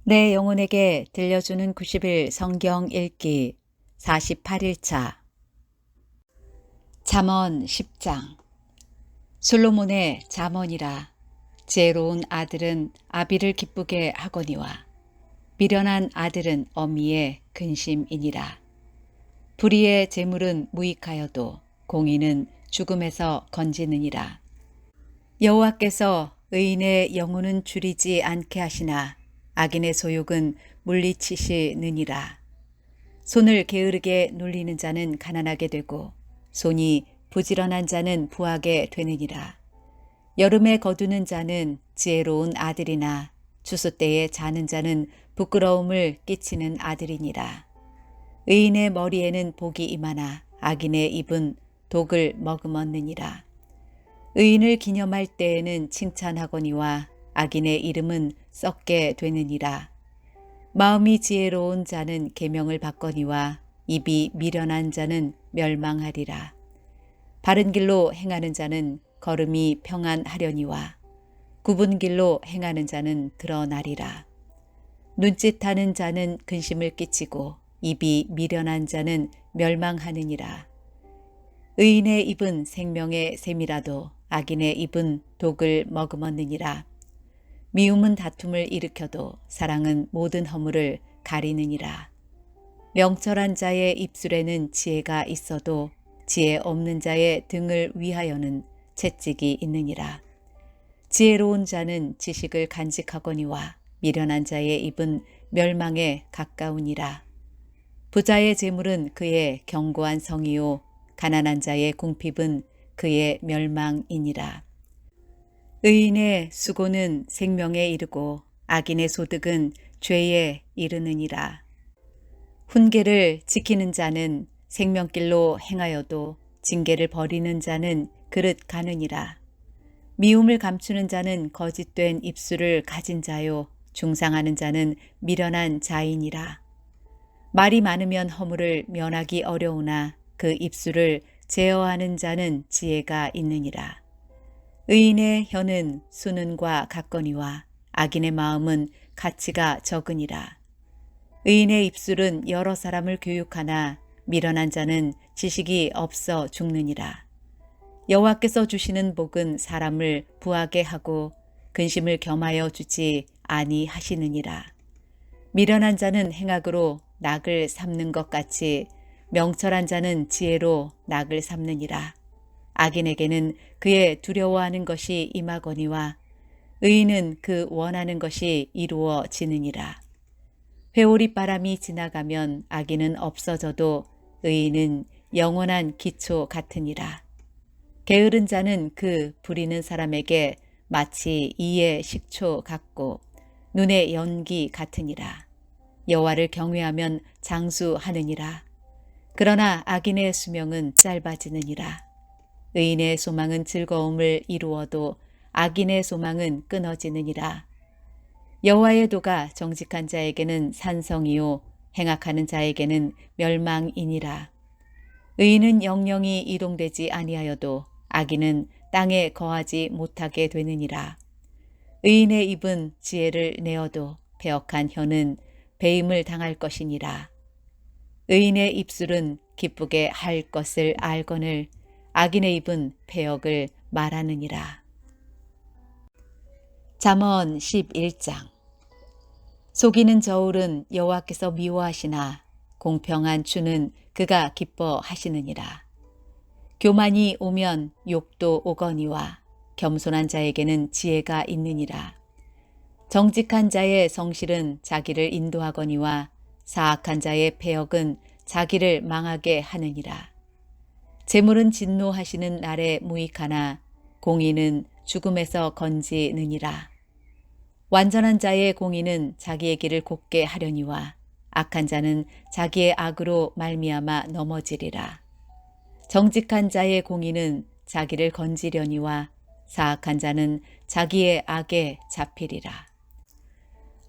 내 영혼에게 들려주는 90일 성경 읽기 48일차 잠언 10장 솔로몬의 잠언이라. 지혜로운 아들은 아비를 기쁘게 하거니와 미련한 아들은 어미의 근심이니라. 불의의 재물은 무익하여도 공의는 죽음에서 건지느니라. 여호와께서 의인의 영혼은 줄이지 않게 하시나 악인의 소욕은 물리치시느니라. 손을 게으르게 놀리는 자는 가난하게 되고 손이 부지런한 자는 부하게 되느니라. 여름에 거두는 자는 지혜로운 아들이나 추수 때에 자는 자는 부끄러움을 끼치는 아들이니라. 의인의 머리에는 복이 임하나 악인의 입은 독을 머금었느니라. 의인을 기념할 때에는 칭찬하거니와 악인의 이름은 썩게 되느니라. 마음이 지혜로운 자는 계명을 받거니와 입이 미련한 자는 멸망하리라. 바른 길로 행하는 자는 걸음이 평안하려니와 굽은 길로 행하는 자는 드러나리라. 눈짓하는 자는 근심을 끼치고 입이 미련한 자는 멸망하느니라. 의인의 입은 생명의 샘이라도 악인의 입은 독을 머금었느니라. 미움은 다툼을 일으켜도 사랑은 모든 허물을 가리느니라. 명철한 자의 입술에는 지혜가 있어도 지혜 없는 자의 등을 위하여는 채찍이 있느니라. 지혜로운 자는 지식을 간직하거니와 미련한 자의 입은 멸망에 가까우니라. 부자의 재물은 그의 견고한 성이요 가난한 자의 궁핍은 그의 멸망이니라. 의인의 수고는 생명에 이르고 악인의 소득은 죄에 이르느니라. 훈계를 지키는 자는 생명길로 행하여도 징계를 버리는 자는 그릇 가느니라. 미움을 감추는 자는 거짓된 입술을 가진 자요 중상하는 자는 미련한 자이니라. 말이 많으면 허물을 면하기 어려우나 그 입술을 제어하는 자는 지혜가 있느니라. 의인의 혀는 수는과 같거니와 악인의 마음은 가치가 적으니라. 의인의 입술은 여러 사람을 교육하나 미련한 자는 지식이 없어 죽느니라. 여호와께서 주시는 복은 사람을 부하게 하고 근심을 겸하여 주지 아니하시느니라. 미련한 자는 행악으로 낙을 삼는 것 같이 명철한 자는 지혜로 낙을 삼느니라. 악인에게는 그의 두려워하는 것이 임하거니와 의인은 그 원하는 것이 이루어지느니라. 회오리 바람이 지나가면 악인은 없어져도 의인은 영원한 기초 같으니라. 게으른 자는 그 부리는 사람에게 마치 이의 식초 같고 눈의 연기 같으니라. 여호와를 경외하면 장수하느니라. 그러나 악인의 수명은 짧아지느니라. 의인의 소망은 즐거움을 이루어도 악인의 소망은 끊어지느니라. 여호와의 도가 정직한 자에게는 산성이요 행악하는 자에게는 멸망이니라. 의인은 영영이 이동되지 아니하여도 악인은 땅에 거하지 못하게 되느니라. 의인의 입은 지혜를 내어도 배역한 혀는 배임을 당할 것이니라. 의인의 입술은 기쁘게 할 것을 알거늘 악인의 입은 패역을 말하느니라. 잠언 11장 속이는 저울은 여호와께서 미워하시나 공평한 주는 그가 기뻐하시느니라. 교만이 오면 욕도 오거니와 겸손한 자에게는 지혜가 있느니라. 정직한 자의 성실은 자기를 인도하거니와 사악한 자의 패역은 자기를 망하게 하느니라. 재물은 진노하시는 날에 무익하나 공의는 죽음에서 건지느니라. 완전한 자의 공의는 자기의 길을 곱게 하려니와 악한 자는 자기의 악으로 말미암아 넘어지리라. 정직한 자의 공의는 자기를 건지려니와 사악한 자는 자기의 악에 잡히리라.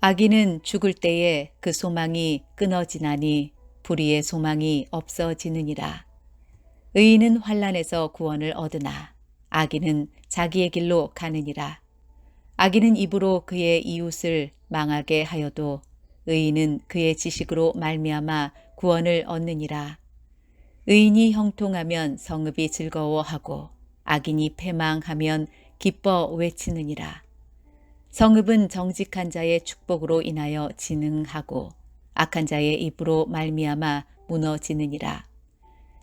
악인은 죽을 때에 그 소망이 끊어지나니 불의의 소망이 없어지느니라. 의인은 환난에서 구원을 얻으나 악인은 자기의 길로 가느니라. 악인은 입으로 그의 이웃을 망하게 하여도 의인은 그의 지식으로 말미암아 구원을 얻느니라. 의인이 형통하면 성읍이 즐거워하고 악인이 패망하면 기뻐 외치느니라. 성읍은 정직한 자의 축복으로 인하여 진흥하고 악한 자의 입으로 말미암아 무너지느니라.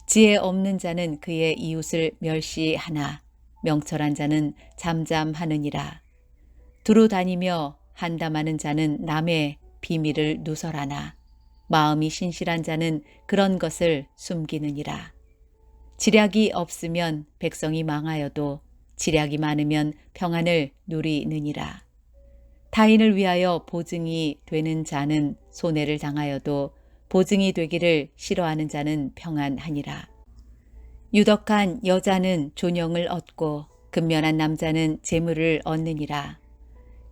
지혜 없는 자는 그의 이웃을 멸시하나 명철한 자는 잠잠하느니라. 두루 다니며 한담하는 자는 남의 비밀을 누설하나 마음이 신실한 자는 그런 것을 숨기느니라. 지략이 없으면 백성이 망하여도 지략이 많으면 평안을 누리느니라. 타인을 위하여 보증이 되는 자는 손해를 당하여도 보증이 되기를 싫어하는 자는 평안하니라. 유덕한 여자는 존영을 얻고 근면한 남자는 재물을 얻느니라.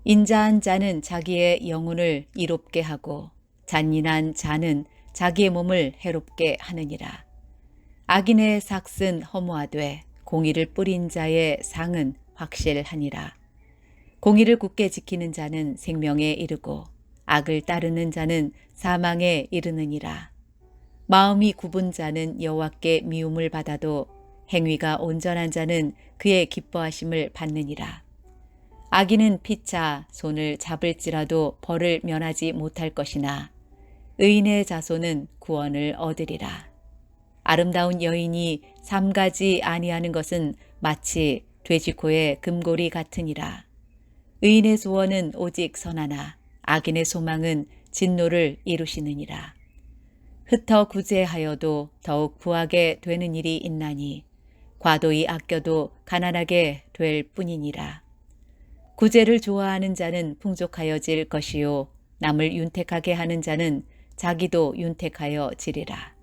인자한 자는 자기의 영혼을 이롭게 하고 잔인한 자는 자기의 몸을 해롭게 하느니라. 악인의 삭은 허무하되 공의를 뿌린 자의 상은 확실하니라. 공의를 굳게 지키는 자는 생명에 이르고 악을 따르는 자는 사망에 이르느니라. 마음이 굽은 자는 여호와께 미움을 받아도 행위가 온전한 자는 그의 기뻐하심을 받느니라. 악인은 피차 손을 잡을지라도 벌을 면하지 못할 것이나 의인의 자손은 구원을 얻으리라. 아름다운 여인이 삼가지 아니하는 것은 마치 돼지코의 금고리 같으니라. 의인의 소원은 오직 선하나 악인의 소망은 진노를 이루시느니라. 흩어 구제하여도 더욱 부하게 되는 일이 있나니 과도히 아껴도 가난하게 될 뿐이니라. 구제를 좋아하는 자는 풍족하여질 것이요 남을 윤택하게 하는 자는 자기도 윤택하여 지리라.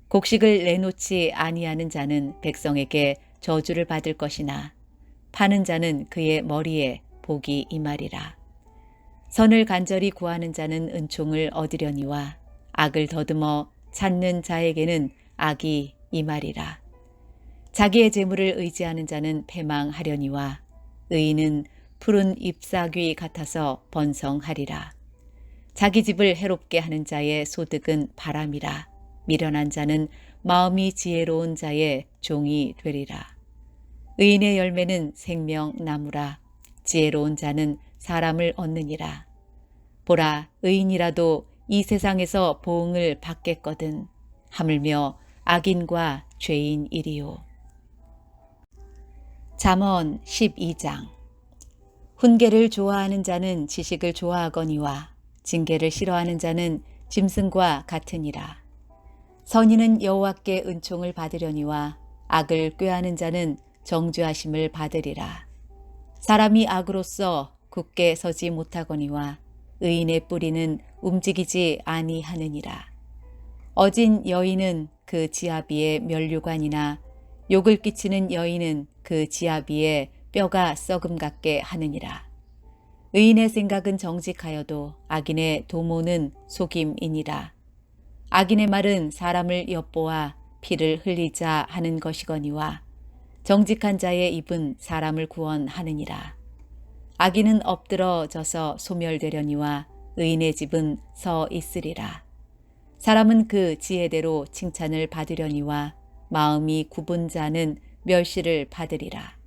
곡식을 내놓지 아니하는 자는 백성에게 저주를 받을 것이나 파는 자는 그의 머리에 복이 임하리라. 선을 간절히 구하는 자는 은총을 얻으려니와 악을 더듬어 찾는 자에게는 악이 임하리라. 자기의 재물을 의지하는 자는 패망하려니와 의인은 푸른 잎사귀 같아서 번성하리라. 자기 집을 해롭게 하는 자의 소득은 바람이라. 미련한 자는 마음이 지혜로운 자의 종이 되리라. 의인의 열매는 생명나무라. 지혜로운 자는 사람을 얻느니라. 보라, 의인이라도 이 세상에서 보응을 받겠거든. 하물며 악인과 죄인이리요. 잠언 12장. 훈계를 좋아하는 자는 지식을 좋아하거니와 징계를 싫어하는 자는 짐승과 같으니라. 선인은 여호와께 은총을 받으려니와 악을 꾀하는 자는 정죄하심을 받으리라. 사람이 악으로서 굳게 서지 못하거니와 의인의 뿌리는 움직이지 아니하느니라. 어진 여인은 그 지아비의 면류관이나 욕을 끼치는 여인은 그 지아비의 뼈가 썩음 같게 하느니라. 의인의 생각은 정직하여도 악인의 도모는 속임이니라. 악인의 말은 사람을 엿보아 피를 흘리자 하는 것이거니와 정직한 자의 입은 사람을 구원하느니라. 악인은 엎드러져서 소멸되려니와 의인의 집은 서 있으리라. 사람은 그 지혜대로 칭찬을 받으려니와 마음이 굽은 자는 멸시를 받으리라.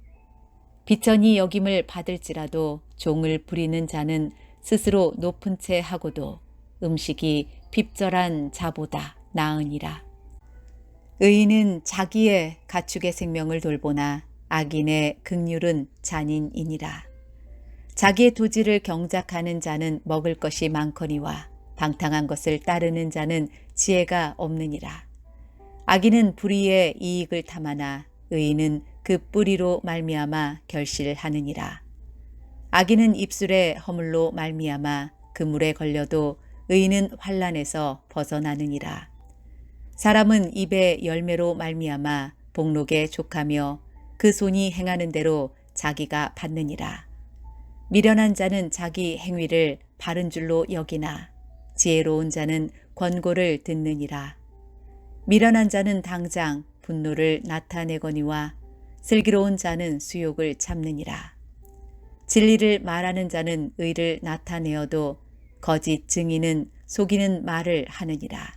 비천이 여김을 받을지라도 종을 부리는 자는 스스로 높은 채 하고도 음식이 핍절한 자보다 나으니라. 의인은 자기의 가축의 생명을 돌보나 악인의 긍휼은 잔인이니라. 자기의 토지를 경작하는 자는 먹을 것이 많거니와 방탕한 것을 따르는 자는 지혜가 없느니라. 악인은 불의의 이익을 탐하나 의인은 그 뿌리로 말미암아 결실하느니라. 악인은 입술의 허물로 말미암아 그물에 걸려도 의인은 환난에서 벗어나느니라. 사람은 입의 열매로 말미암아 복록에 족하며 그 손이 행하는 대로 자기가 받느니라. 미련한 자는 자기 행위를 바른 줄로 여기나 지혜로운 자는 권고를 듣느니라. 미련한 자는 당장 분노를 나타내거니와 슬기로운 자는 수욕을 참느니라. 진리를 말하는 자는 의를 나타내어도 거짓 증인은 속이는 말을 하느니라.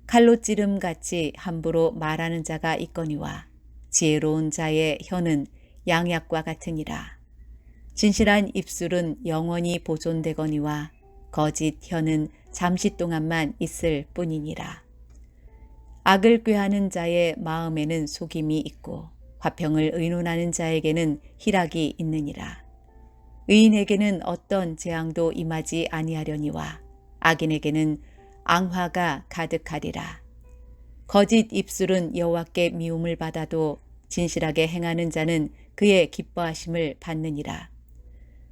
칼로 찌름같이 함부로 말하는 자가 있거니와 지혜로운 자의 혀는 양약과 같으니라. 진실한 입술은 영원히 보존되거니와 거짓 혀는 잠시 동안만 있을 뿐이니라. 악을 꾀하는 자의 마음에는 속임이 있고 화평을 의논하는 자에게는 희락이 있느니라. 의인에게는 어떤 재앙도 임하지 아니하려니와 악인에게는 앙화가 가득하리라. 거짓 입술은 여호와께 미움을 받아도 진실하게 행하는 자는 그의 기뻐하심을 받느니라.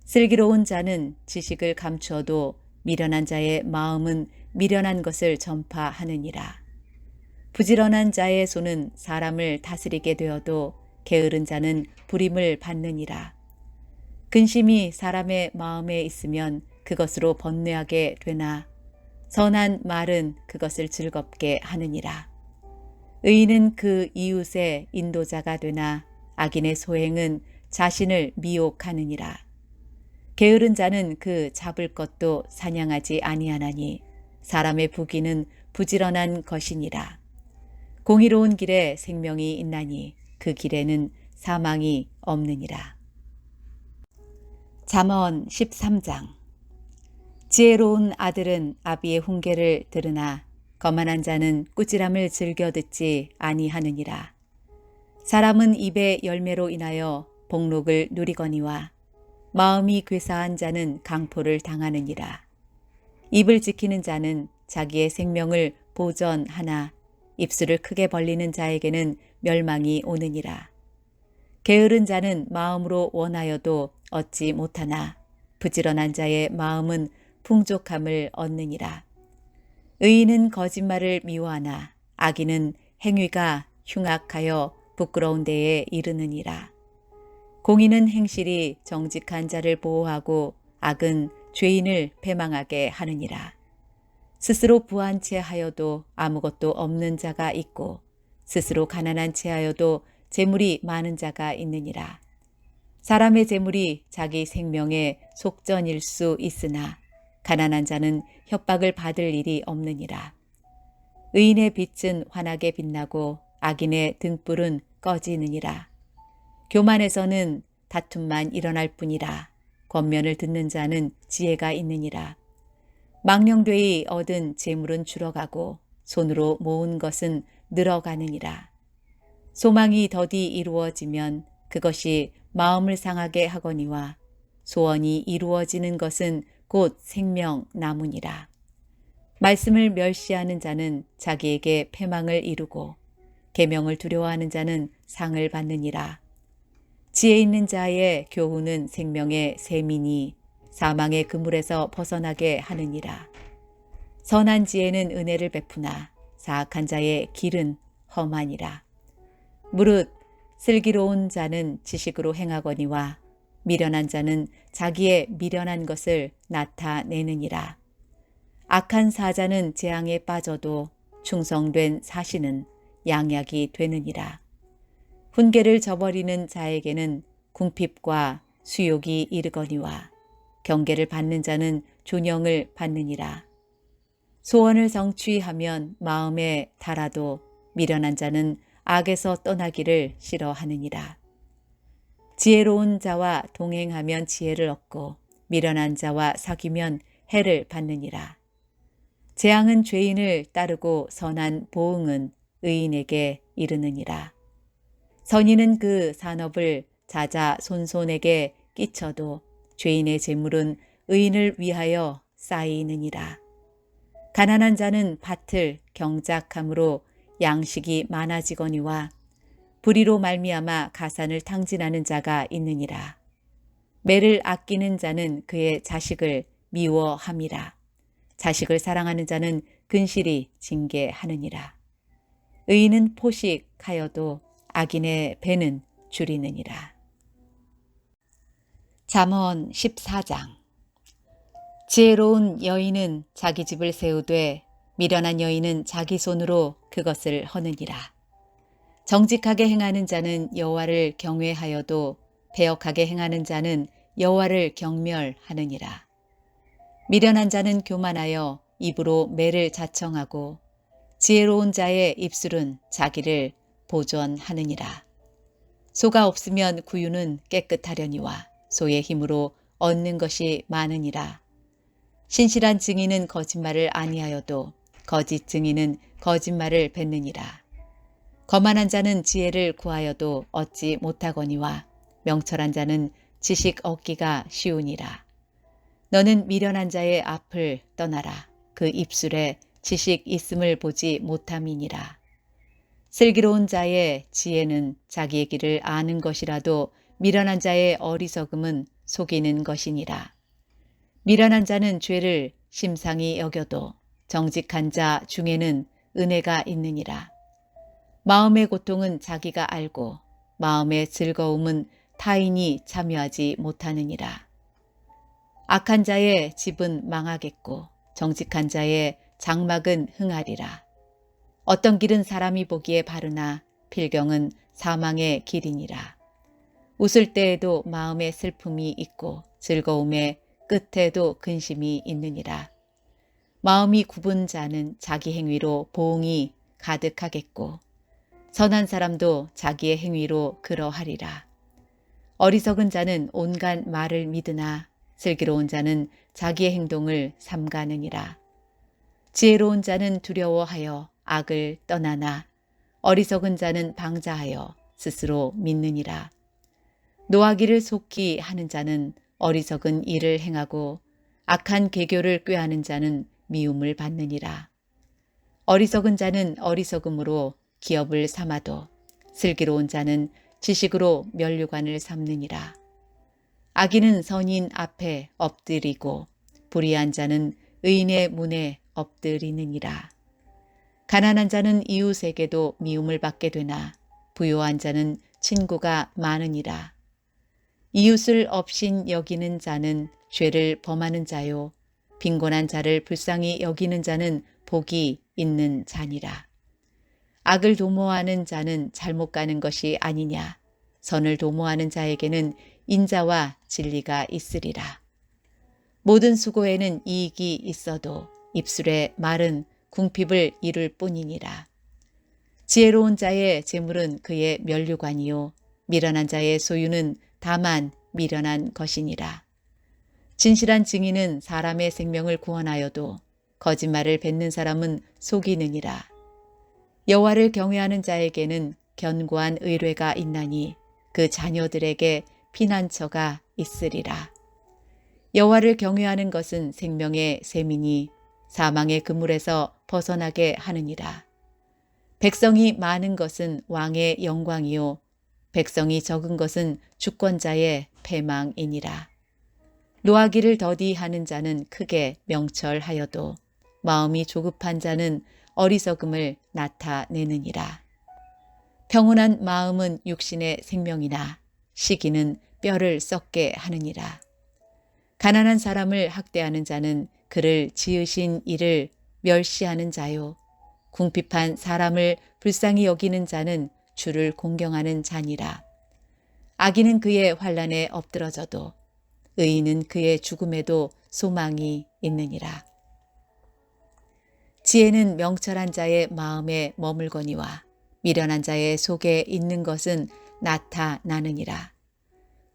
슬기로운 자는 지식을 감추어도 미련한 자의 마음은 미련한 것을 전파하느니라. 부지런한 자의 손은 사람을 다스리게 되어도 게으른 자는 부림을 받느니라. 근심이 사람의 마음에 있으면 그것으로 번뇌하게 되나 선한 말은 그것을 즐겁게 하느니라. 의인은 그 이웃의 인도자가 되나 악인의 소행은 자신을 미혹하느니라. 게으른 자는 그 잡을 것도 사냥하지 아니하나니 사람의 부귀는 부지런한 것이니라. 공의로운 길에 생명이 있나니 그 길에는 사망이 없느니라. 잠언 13장. 지혜로운 아들은 아비의 훈계를 들으나 거만한 자는 꾸지람을 즐겨 듣지 아니하느니라. 사람은 입의 열매로 인하여 복록을 누리거니와 마음이 괴사한 자는 강포를 당하느니라. 입을 지키는 자는 자기의 생명을 보전하나 입술을 크게 벌리는 자에게는 멸망이 오느니라. 게으른 자는 마음으로 원하여도 얻지 못하나 부지런한 자의 마음은 풍족함을 얻느니라. 의인은 거짓말을 미워하나 악인은 행위가 흉악하여 부끄러운 데에 이르느니라. 공의는 행실이 정직한 자를 보호하고 악은 죄인을 패망하게 하느니라. 스스로 부한 채 하여도 아무것도 없는 자가 있고 스스로 가난한 채 하여도 재물이 많은 자가 있느니라. 사람의 재물이 자기 생명의 속전일 수 있으나 가난한 자는 협박을 받을 일이 없느니라. 의인의 빛은 환하게 빛나고 악인의 등불은 꺼지느니라. 교만에서는 다툼만 일어날 뿐이라. 권면을 듣는 자는 지혜가 있느니라. 망령되이 얻은 재물은 줄어가고 손으로 모은 것은 늘어가느니라. 소망이 더디 이루어지면 그것이 마음을 상하게 하거니와 소원이 이루어지는 것은 곧 생명나무니라. 말씀을 멸시하는 자는 자기에게 패망을 이루고 계명을 두려워하는 자는 상을 받느니라. 지혜 있는 자의 교훈은 생명의 샘이니 사망의 그물에서 벗어나게 하느니라. 선한 지혜는 은혜를 베푸나 사악한 자의 길은 험하니라. 무릇 슬기로운 자는 지식으로 행하거니와 미련한 자는 자기의 미련한 것을 나타내느니라. 악한 사자는 재앙에 빠져도 충성된 사신은 양약이 되느니라. 훈계를 저버리는 자에게는 궁핍과 수욕이 이르거니와 경계를 받는 자는 존영을 받느니라. 소원을 성취하면 마음에 달아도 미련한 자는 악에서 떠나기를 싫어하느니라. 지혜로운 자와 동행하면 지혜를 얻고 미련한 자와 사귀면 해를 받느니라. 재앙은 죄인을 따르고 선한 보응은 의인에게 이르느니라. 선인은 그 산업을 자자손손에게 끼쳐도 죄인의 재물은 의인을 위하여 쌓이느니라. 가난한 자는 밭을 경작함으로 양식이 많아지거니와 불의로 말미암아 가산을 탕진하는 자가 있느니라. 매를 아끼는 자는 그의 자식을 미워함이라. 자식을 사랑하는 자는 근실이 징계하느니라. 의인은 포식하여도 악인의 배는 줄이느니라. 잠언 14장. 지혜로운 여인은 자기 집을 세우되 미련한 여인은 자기 손으로 그것을 허느니라. 정직하게 행하는 자는 여호와를 경외하여도 배역하게 행하는 자는 여호와를 경멸하느니라. 미련한 자는 교만하여 입으로 매를 자청하고 지혜로운 자의 입술은 자기를 보존하느니라. 소가 없으면 구유는 깨끗하려니와 소의 힘으로 얻는 것이 많으니라. 신실한 증인은 거짓말을 아니하여도 거짓 증인은 거짓말을 뱉느니라. 거만한 자는 지혜를 구하여도 얻지 못하거니와 명철한 자는 지식 얻기가 쉬우니라. 너는 미련한 자의 앞을 떠나라. 그 입술에 지식 있음을 보지 못함이니라. 슬기로운 자의 지혜는 자기의 길을 아는 것이라도 미련한 자의 어리석음은 속이는 것이니라. 미련한 자는 죄를 심상히 여겨도 정직한 자 중에는 은혜가 있느니라. 마음의 고통은 자기가 알고 마음의 즐거움은 타인이 참여하지 못하느니라. 악한 자의 집은 망하겠고 정직한 자의 장막은 흥하리라. 어떤 길은 사람이 보기에 바르나 필경은 사망의 길이니라. 웃을 때에도 마음에 슬픔이 있고 즐거움의 끝에도 근심이 있느니라. 마음이 굽은 자는 자기 행위로 보응이 가득하겠고 선한 사람도 자기의 행위로 그러하리라. 어리석은 자는 온갖 말을 믿으나 슬기로운 자는 자기의 행동을 삼가느니라. 지혜로운 자는 두려워하여 악을 떠나나 어리석은 자는 방자하여 스스로 믿느니라. 노하기를 속히 하는 자는 어리석은 일을 행하고 악한 계교를 꾀하는 자는 미움을 받느니라. 어리석은 자는 어리석음으로 기업을 삼아도 슬기로운 자는 지식으로 면류관을 삼느니라. 악인은 선인 앞에 엎드리고 불의한 자는 의인의 문에 엎드리느니라. 가난한 자는 이웃에게도 미움을 받게 되나 부요한 자는 친구가 많으니라. 이웃을 업신 여기는 자는 죄를 범하는 자요 빈곤한 자를 불쌍히 여기는 자는 복이 있는 자니라. 악을 도모하는 자는 잘못 가는 것이 아니냐. 선을 도모하는 자에게는 인자와 진리가 있으리라. 모든 수고에는 이익이 있어도 입술의 말은 궁핍을 이룰 뿐이니라. 지혜로운 자의 재물은 그의 면류관이요 미련한 자의 소유는 다만 미련한 것이니라. 진실한 증인은 사람의 생명을 구원하여도 거짓말을 뱉는 사람은 속이느니라. 여호와를 경외하는 자에게는 견고한 의뢰가 있나니 그 자녀들에게 피난처가 있으리라. 여호와를 경외하는 것은 생명의 셈이니 사망의 그물에서 벗어나게 하느니라. 백성이 많은 것은 왕의 영광이요 백성이 적은 것은 주권자의 패망이니라. 노하기를 더디하는 자는 크게 명철하여도 마음이 조급한 자는 어리석음을 나타내느니라. 평온한 마음은 육신의 생명이나 시기는 뼈를 썩게 하느니라. 가난한 사람을 학대하는 자는 그를 지으신 이를 멸시하는 자요. 궁핍한 사람을 불쌍히 여기는 자는 주를 공경하는 자니라. 악인은 그의 환난에 엎드러져도 의인은 그의 죽음에도 소망이 있느니라. 지혜는 명철한 자의 마음에 머물거니와 미련한 자의 속에 있는 것은 나타나느니라.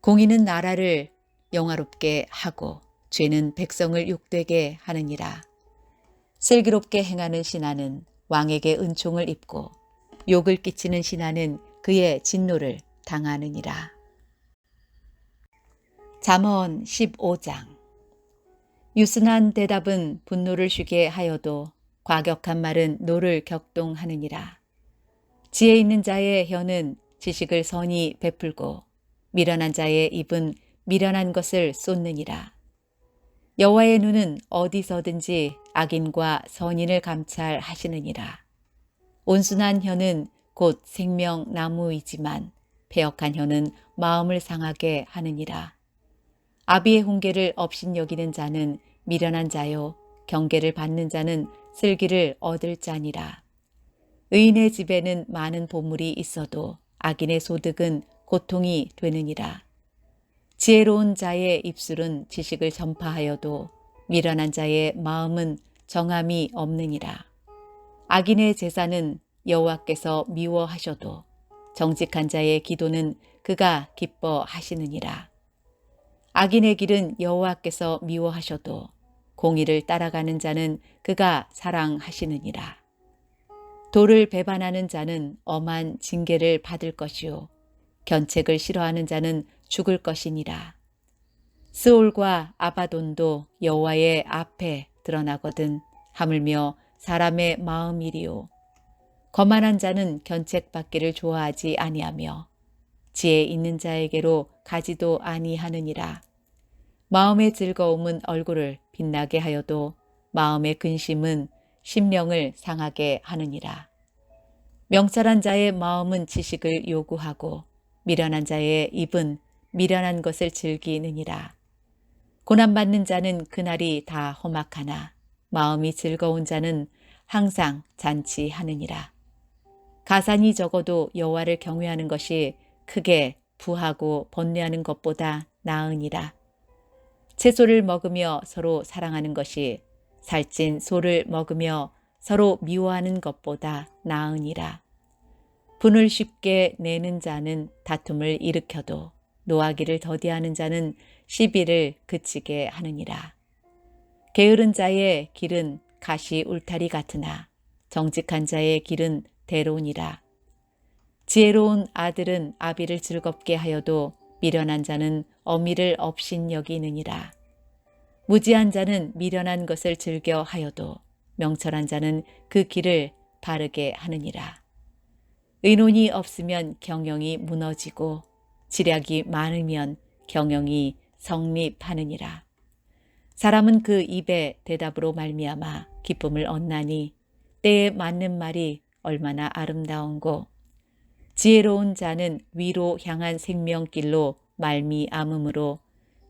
공의는 나라를 영화롭게 하고 죄는 백성을 욕되게 하느니라. 슬기롭게 행하는 신하는 왕에게 은총을 입고 욕을 끼치는 신하는 그의 진노를 당하느니라. 잠언 15장. 유순한 대답은 분노를 쉬게 하여도 과격한 말은 노를 격동하느니라. 지혜 있는 자의 혀는 지식을 선히 베풀고 미련한 자의 입은 미련한 것을 쏟느니라. 여호와의 눈은 어디서든지 악인과 선인을 감찰하시느니라. 온순한 혀는 곧 생명나무이지만 패역한 혀는 마음을 상하게 하느니라. 아비의 훈계를 업신여기는 자는 미련한 자요 경계를 받는 자는 슬기를 얻을 자니라. 의인의 집에는 많은 보물이 있어도 악인의 소득은 고통이 되느니라. 지혜로운 자의 입술은 지식을 전파하여도 미련한 자의 마음은 정함이 없느니라. 악인의 제사는 여호와께서 미워하셔도 정직한 자의 기도는 그가 기뻐하시느니라. 악인의 길은 여호와께서 미워하셔도 공의를 따라가는 자는 그가 사랑하시느니라. 도를 배반하는 자는 엄한 징계를 받을 것이요 견책을 싫어하는 자는 죽을 것이니라. 스올과 아바돈도 여호와의 앞에 드러나거든 하물며 사람의 마음이리요. 거만한 자는 견책받기를 좋아하지 아니하며 지혜 있는 자에게로 가지도 아니하느니라. 마음의 즐거움은 얼굴을 빛나게 하여도 마음의 근심은 심령을 상하게 하느니라. 명철한 자의 마음은 지식을 요구하고 미련한 자의 입은 미련한 것을 즐기느니라. 고난받는 자는 그날이 다 험악하나 마음이 즐거운 자는 항상 잔치하느니라. 가산이 적어도 여호와를 경외하는 것이 크게 부하고 번뇌하는 것보다 나으니라. 채소를 먹으며 서로 사랑하는 것이 살찐 소를 먹으며 서로 미워하는 것보다 나으니라. 분을 쉽게 내는 자는 다툼을 일으켜도 노하기를 더디하는 자는 시비를 그치게 하느니라. 게으른 자의 길은 가시 울타리 같으나 정직한 자의 길은 대로니라. 지혜로운 아들은 아비를 즐겁게 하여도 미련한 자는 어미를 업신여기느니라. 무지한 자는 미련한 것을 즐겨 하여도 명철한 자는 그 길을 바르게 하느니라. 의논이 없으면 경영이 무너지고 지략이 많으면 경영이 성립하느니라. 사람은 그 입의 대답으로 말미암아 기쁨을 얻나니 때에 맞는 말이 얼마나 아름다운고 지혜로운 자는 위로 향한 생명길로 말미암음으로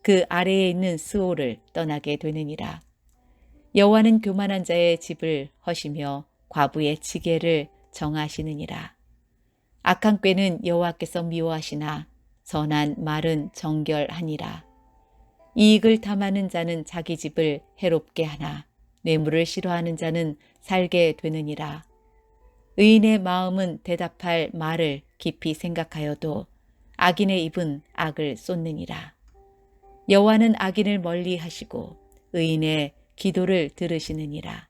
그 아래에 있는 스올을 떠나게 되느니라. 여호와는 교만한 자의 집을 허시며 과부의 지게를 정하시느니라. 악한 꾀는 여호와께서 미워하시나 선한 말은 정결하니라. 이익을 탐하는 자는 자기 집을 해롭게 하나 뇌물을 싫어하는 자는 살게 되느니라. 의인의 마음은 대답할 말을 깊이 생각하여도 악인의 입은 악을 쏟느니라. 여호와는 악인을 멀리 하시고 의인의 기도를 들으시느니라.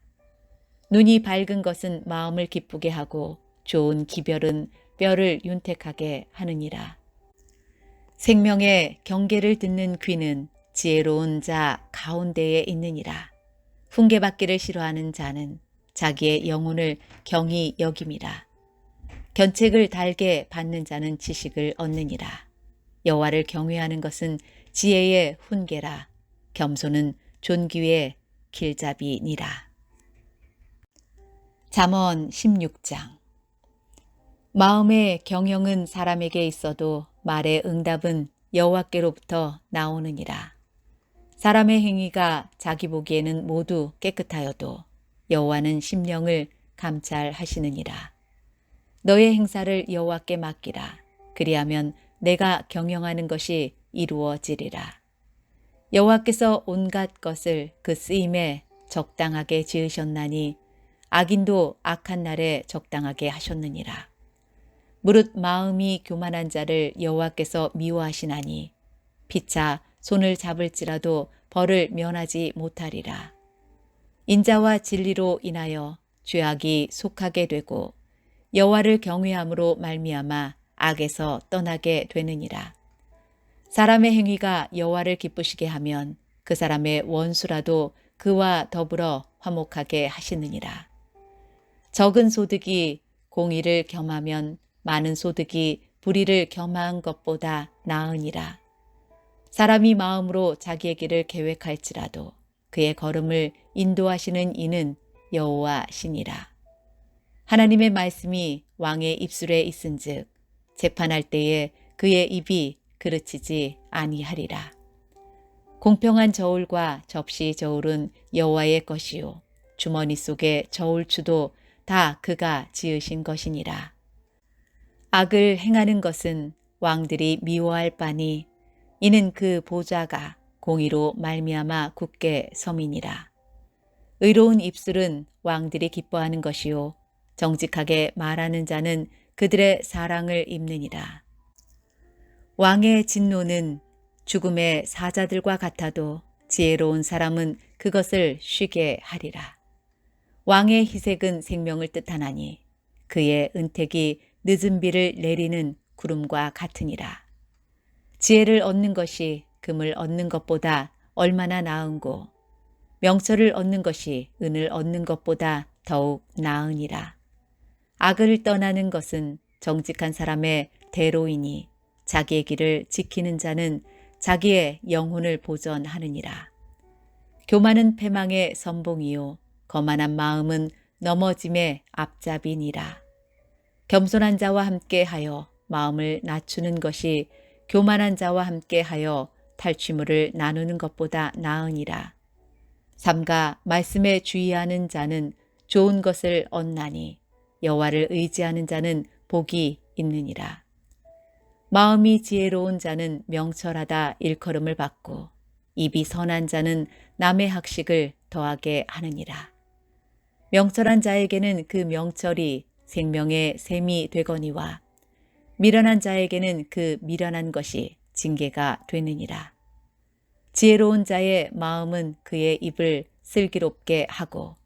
눈이 밝은 것은 마음을 기쁘게 하고 좋은 기별은 뼈를 윤택하게 하느니라. 생명의 경계를 듣는 귀는 지혜로운 자 가운데에 있느니라. 훈계받기를 싫어하는 자는 자기의 영혼을 경히 여김이라. 견책을 달게 받는 자는 지식을 얻느니라. 여호와를 경외하는 것은 지혜의 훈계라. 겸손은 존귀의 길잡이니라. 잠언 16장. 마음의 경영은 사람에게 있어도 말의 응답은 여호와께로부터 나오느니라. 사람의 행위가 자기 보기에는 모두 깨끗하여도 여호와는 심령을 감찰하시느니라. 너의 행사를 여호와께 맡기라. 그리하면 내가 경영하는 것이 이루어지리라. 여호와께서 온갖 것을 그 쓰임에 적당하게 지으셨나니 악인도 악한 날에 적당하게 하셨느니라. 무릇 마음이 교만한 자를 여호와께서 미워하시나니 피차 손을 잡을지라도 벌을 면하지 못하리라. 인자와 진리로 인하여 죄악이 속하게 되고 여호와를 경외함으로 말미암아 악에서 떠나게 되느니라. 사람의 행위가 여호와를 기쁘시게 하면 그 사람의 원수라도 그와 더불어 화목하게 하시느니라. 적은 소득이 공의를 겸하면 많은 소득이 불의를 겸한 것보다 나으니라. 사람이 마음으로 자기의 길을 계획할지라도 그의 걸음을 인도하시는 이는 여호와시니라. 하나님의 말씀이 왕의 입술에 있은즉 재판할 때에 그의 입이 그르치지 아니하리라. 공평한 저울과 접시 저울은 여호와의 것이요 주머니 속의 저울추도 다 그가 지으신 것이니라. 악을 행하는 것은 왕들이 미워할 바니 이는 그 보좌가 공의로 말미암아 굳게 서민이라. 의로운 입술은 왕들이 기뻐하는 것이요 정직하게 말하는 자는 그들의 사랑을 입느니라. 왕의 진노는 죽음의 사자들과 같아도 지혜로운 사람은 그것을 쉬게 하리라. 왕의 희색은 생명을 뜻하나니 그의 은택이 늦은 비를 내리는 구름과 같으니라. 지혜를 얻는 것이 금을 얻는 것보다 얼마나 나은고 명철을 얻는 것이 은을 얻는 것보다 더욱 나으니라. 악을 떠나는 것은 정직한 사람의 대로이니 자기의 길을 지키는 자는 자기의 영혼을 보전하느니라. 교만은 패망의 선봉이요 거만한 마음은 넘어짐의 앞잡이니라. 겸손한 자와 함께하여 마음을 낮추는 것이 교만한 자와 함께하여 탈취물을 나누는 것보다 나으니라. 삼가 말씀에 주의하는 자는 좋은 것을 얻나니 여호와를 의지하는 자는 복이 있느니라. 마음이 지혜로운 자는 명철하다 일컬음을 받고 입이 선한 자는 남의 학식을 더하게 하느니라. 명철한 자에게는 그 명철이 생명의 샘이 되거니와 미련한 자에게는 그 미련한 것이 징계가 되느니라. 지혜로운 자의 마음은 그의 입을 슬기롭게 하고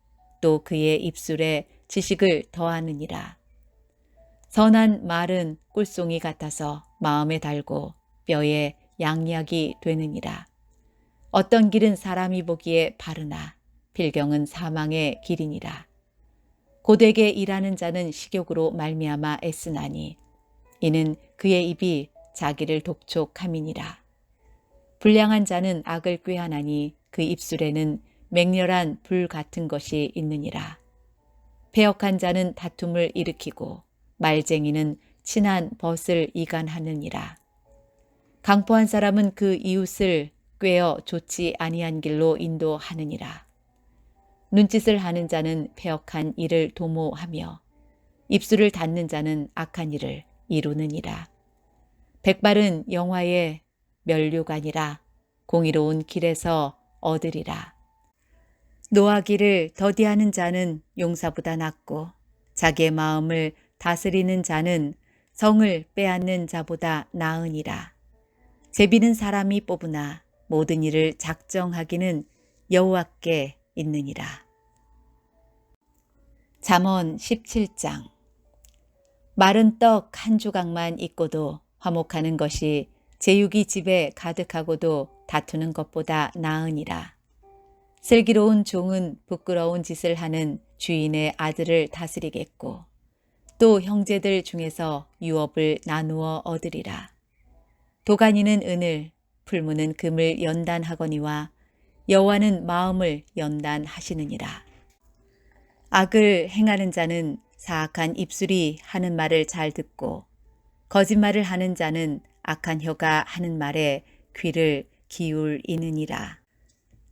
또 그의 입술에 지식을 더하느니라. 선한 말은 꿀송이 같아서 마음에 달고 뼈에 양약이 되느니라. 어떤 길은 사람이 보기에 바르나 필경은 사망의 길이니라. 고되게 일하는 자는 식욕으로 말미암아 애쓰나니 이는 그의 입이 자기를 독촉함이니라. 불량한 자는 악을 꾀하나니 그 입술에는 맹렬한 불 같은 것이 있느니라. 패역한 자는 다툼을 일으키고 말쟁이는 친한 벗을 이간하느니라. 강포한 사람은 그 이웃을 꾀어 좋지 아니한 길로 인도하느니라. 눈짓을 하는 자는 패역한 일을 도모하며 입술을 닫는 자는 악한 일을 이루느니라. 백발은 영화의 면류관이라 공의로운 길에서 얻으리라. 노하기를 더디하는 자는 용사보다 낫고 자기의 마음을 다스리는 자는 성을 빼앗는 자보다 나으니라. 제비는 사람이 뽑으나 모든 일을 작정하기는 여호와께 있느니라. 잠언 17장. 마른 떡 한 조각만 있고도 화목하는 것이 제육이 집에 가득하고도 다투는 것보다 나으니라. 슬기로운 종은 부끄러운 짓을 하는 주인의 아들을 다스리겠고 또 형제들 중에서 유업을 나누어 얻으리라. 도가니는 은을, 풀무는 금을 연단하거니와 여호와는 마음을 연단하시느니라. 악을 행하는 자는 사악한 입술이 하는 말을 잘 듣고 거짓말을 하는 자는 악한 혀가 하는 말에 귀를 기울이느니라.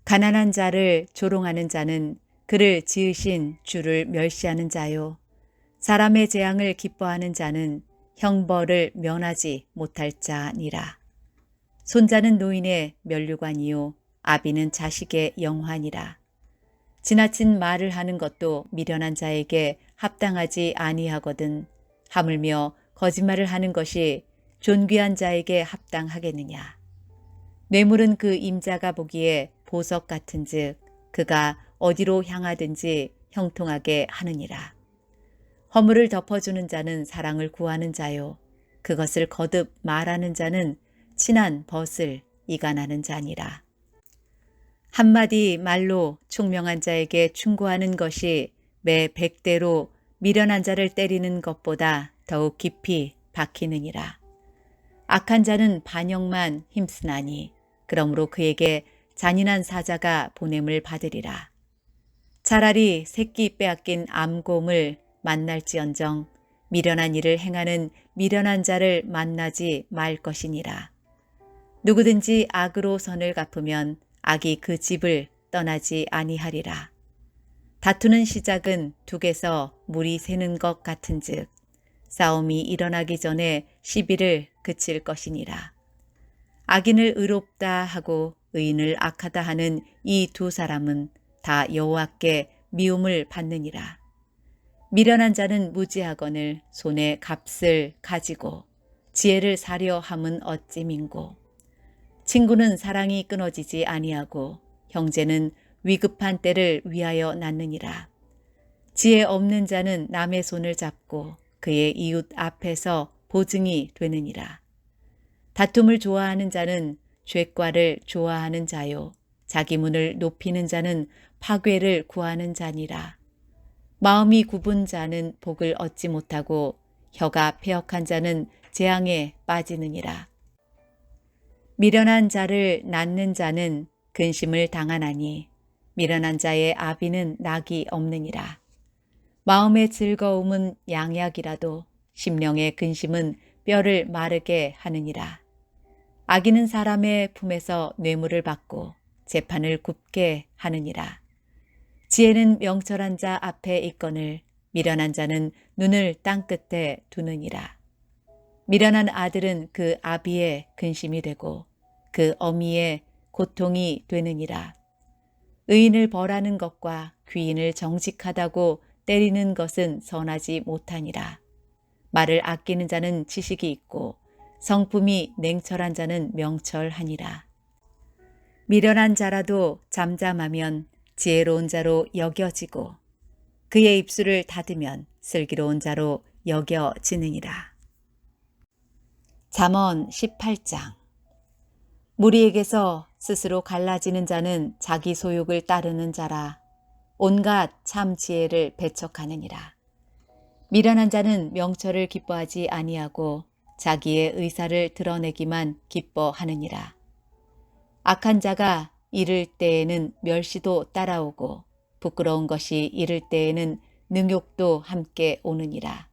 가난한 자를 조롱하는 자는 그를 지으신 주를 멸시하는 자요. 사람의 재앙을 기뻐하는 자는 형벌을 면하지 못할 자니라. 손자는 노인의 면류관이요 아비는 자식의 영환이라. 지나친 말을 하는 것도 미련한 자에게 합당하지 아니하거든 하물며 거짓말을 하는 것이 존귀한 자에게 합당하겠느냐. 뇌물은 그 임자가 보기에 보석 같은즉 그가 어디로 향하든지 형통하게 하느니라. 허물을 덮어주는 자는 사랑을 구하는 자요 그것을 거듭 말하는 자는 친한 벗을 이간하는 자니라. 한마디 말로 총명한 자에게 충고하는 것이 매 100대로 미련한 자를 때리는 것보다 더욱 깊이 박히느니라. 악한 자는 반역만 힘쓰나니 그러므로 그에게 잔인한 사자가 보냄을 받으리라. 차라리 새끼 빼앗긴 암곰을 만날지언정 미련한 일을 행하는 미련한 자를 만나지 말 것이니라. 누구든지 악으로 선을 갚으면 악이 그 집을 떠나지 아니하리라. 다투는 시작은 둑에서 물이 새는 것 같은즉 싸움이 일어나기 전에 시비를 그칠 것이니라. 악인을 의롭다 하고 의인을 악하다 하는 이 두 사람은 다 여호와께 미움을 받느니라. 미련한 자는 무지하거늘 손에 값을 가지고 지혜를 사려 함은 어찌민고. 친구는 사랑이 끊어지지 아니하고 형제는 위급한 때를 위하여 낳느니라. 지혜 없는 자는 남의 손을 잡고 그의 이웃 앞에서 보증이 되느니라. 다툼을 좋아하는 자는 죄과를 좋아하는 자요. 자기 문을 높이는 자는 파괴를 구하는 자니라. 마음이 굽은 자는 복을 얻지 못하고 혀가 패역한 자는 재앙에 빠지느니라. 미련한 자를 낳는 자는 근심을 당하나니 미련한 자의 아비는 낙이 없느니라. 마음의 즐거움은 양약이라도 심령의 근심은 뼈를 마르게 하느니라. 악인은 사람의 품에서 뇌물을 받고 재판을 굽게 하느니라. 지혜는 명철한 자 앞에 있거늘 미련한 자는 눈을 땅끝에 두느니라. 미련한 아들은 그 아비의 근심이 되고 그 어미의 고통이 되느니라. 의인을 벌하는 것과 귀인을 정직하다고 때리는 것은 선하지 못하니라. 말을 아끼는 자는 지식이 있고 성품이 냉철한 자는 명철하니라. 미련한 자라도 잠잠하면 지혜로운 자로 여겨지고 그의 입술을 닫으면 슬기로운 자로 여겨지느니라. 잠언 18장. 무리에게서 스스로 갈라지는 자는 자기 소욕을 따르는 자라. 온갖 참 지혜를 배척하느니라. 미련한 자는 명철을 기뻐하지 아니하고 자기의 의사를 드러내기만 기뻐하느니라. 악한 자가 이를 때에는 멸시도 따라오고 부끄러운 것이 이를 때에는 능욕도 함께 오느니라.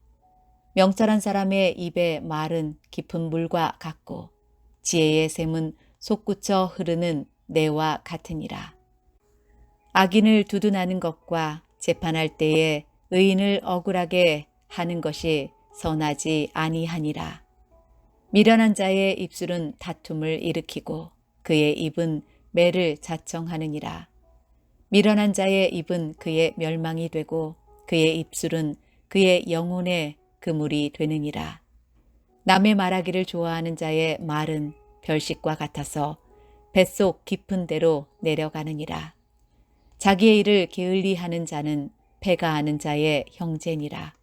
명철한 사람의 입의 말은 깊은 물과 같고 지혜의 샘은 솟구쳐 흐르는 내와 같으니라. 악인을 두둔하는 것과 재판할 때에 의인을 억울하게 하는 것이 선하지 아니하니라. 미련한 자의 입술은 다툼을 일으키고 그의 입은 매를 자청하느니라. 미련한 자의 입은 그의 멸망이 되고 그의 입술은 그의 영혼의 그물이 되느니라. 남의 말하기를 좋아하는 자의 말은 별식과 같아서 뱃속 깊은 데로 내려가느니라. 자기의 일을 게을리하는 자는 패가하는 자의 형제니라.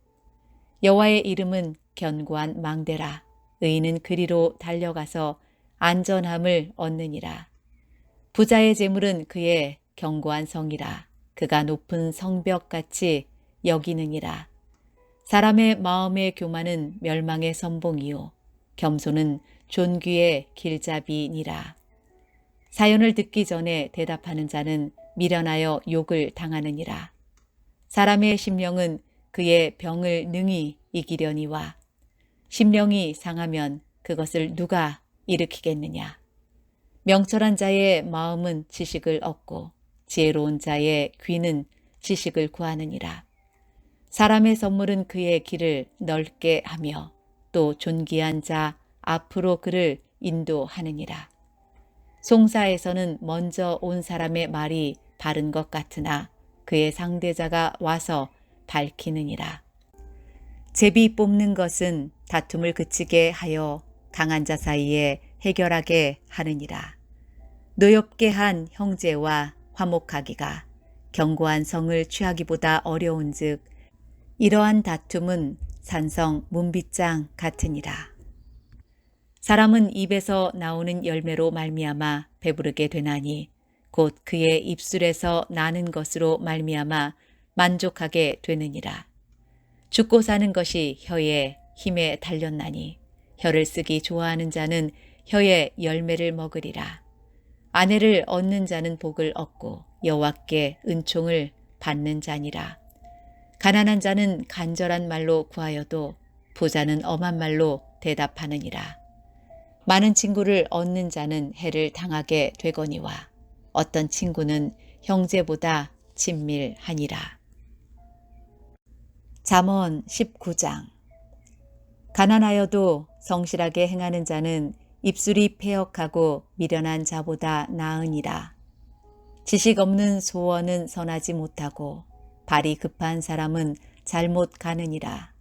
여호와의 이름은 견고한 망대라. 의인은 그리로 달려가서 안전함을 얻느니라. 부자의 재물은 그의 견고한 성이라. 그가 높은 성벽같이 여기느니라. 사람의 마음의 교만은 멸망의 선봉이요 겸손은 존귀의 길잡이니라. 사연을 듣기 전에 대답하는 자는 미련하여 욕을 당하느니라. 사람의 심령은 그의 병을 능히 이기려니와 심령이 상하면 그것을 누가 일으키겠느냐. 명철한 자의 마음은 지식을 얻고 지혜로운 자의 귀는 지식을 구하느니라. 사람의 선물은 그의 길을 넓게 하며 또 존귀한 자 앞으로 그를 인도하느니라. 송사에서는 먼저 온 사람의 말이 바른 것 같으나 그의 상대자가 와서 밝히느니라. 제비 뽑는 것은 다툼을 그치게 하여 강한 자 사이에 해결하게 하느니라. 노엽게 한 형제와 화목하기가 견고한 성을 취하기보다 어려운즉 이러한 다툼은 산성 문빗장 같으니라. 사람은 입에서 나오는 열매로 말미암아 배부르게 되나니 곧 그의 입술에서 나는 것으로 말미암아 만족하게 되느니라. 죽고 사는 것이 혀의 힘에 달렸나니 혀를 쓰기 좋아하는 자는 혀의 열매를 먹으리라. 아내를 얻는 자는 복을 얻고 여호와께 은총을 받는 자니라. 가난한 자는 간절한 말로 구하여도 부자는 엄한 말로 대답하느니라. 많은 친구를 얻는 자는 해를 당하게 되거니와 어떤 친구는 형제보다 친밀하니라. 잠언 19장. 가난하여도 성실하게 행하는 자는 입술이 패역하고 미련한 자보다 나으니라. 지식 없는 소원은 선하지 못하고 발이 급한 사람은 잘못 가느니라.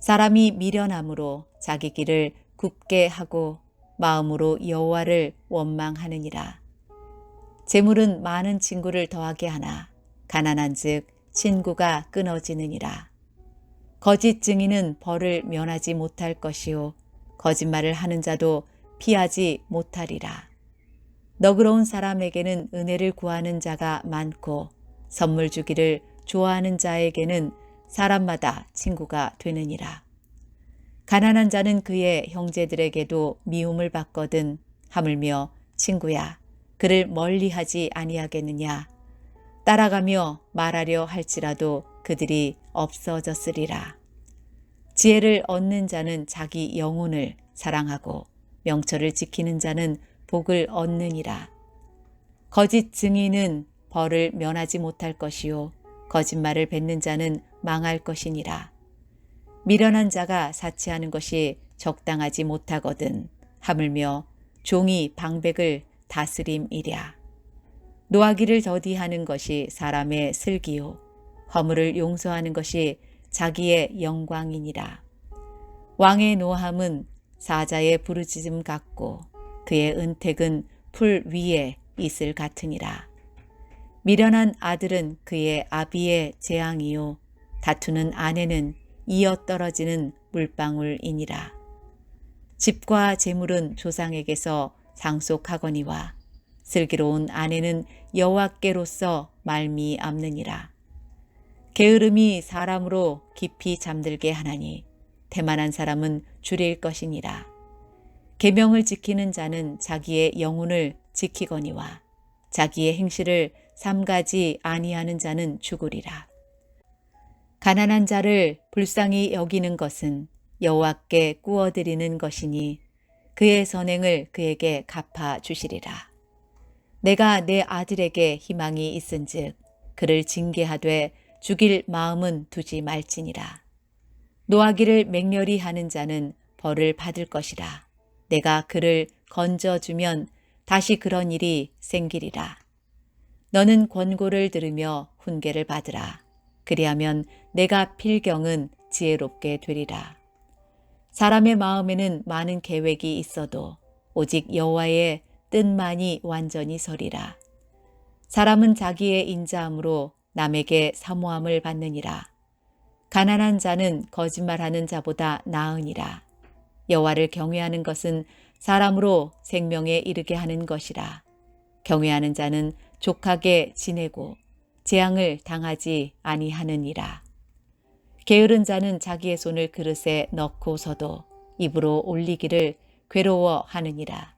사람이 미련함으로 자기 길을 굽게 하고 마음으로 여호와를 원망하느니라. 재물은 많은 친구를 더하게 하나 가난한즉 친구가 끊어지느니라. 거짓 증인은 벌을 면하지 못할 것이요 거짓말을 하는 자도 피하지 못하리라. 너그러운 사람에게는 은혜를 구하는 자가 많고 선물 주기를 좋아하는 자에게는 사람마다 친구가 되느니라. 가난한 자는 그의 형제들에게도 미움을 받거든 하물며 친구야 그를 멀리하지 아니하겠느냐. 따라가며 말하려 할지라도 그들이 없어졌으리라. 지혜를 얻는 자는 자기 영혼을 사랑하고 명철을 지키는 자는 복을 얻느니라. 거짓 증인은 벌을 면하지 못할 것이요 거짓말을 뱉는 자는 망할 것이니라. 미련한 자가 사치하는 것이 적당하지 못하거든 하물며 종이 방백을 다스림이랴. 노하기를 더디하는 것이 사람의 슬기요 허물을 용서하는 것이 자기의 영광이니라. 왕의 노함은 사자의 부르짖음 같고 그의 은택은 풀 위에 있을 같으니라. 미련한 아들은 그의 아비의 재앙이요 다투는 아내는 이어 떨어지는 물방울이니라. 집과 재물은 조상에게서 상속하거니와 슬기로운 아내는 여호와께로서 말미암느니라. 게으름이 사람으로 깊이 잠들게 하나니 태만한 사람은 줄일 것이니라. 계명을 지키는 자는 자기의 영혼을 지키거니와 자기의 행실을 삼가지 아니하는 자는 죽으리라. 가난한 자를 불쌍히 여기는 것은 여호와께 꾸어드리는 것이니 그의 선행을 그에게 갚아 주시리라. 내가 내 아들에게 희망이 있은즉 그를 징계하되 죽일 마음은 두지 말지니라. 노하기를 맹렬히 하는 자는 벌을 받을 것이라. 내가 그를 건져주면 다시 그런 일이 생기리라. 너는 권고를 들으며 훈계를 받으라. 그리하면 내가 필경은 지혜롭게 되리라. 사람의 마음에는 많은 계획이 있어도 오직 여호와의 뜻만이 완전히 서리라. 사람은 자기의 인자함으로 남에게 사모함을 받느니라. 가난한 자는 거짓말하는 자보다 나으니라. 여호와를 경외하는 것은 사람으로 생명에 이르게 하는 것이라. 경외하는 자는 족하게 지내고 재앙을 당하지 아니하느니라. 게으른 자는 자기의 손을 그릇에 넣고서도 입으로 올리기를 괴로워하느니라.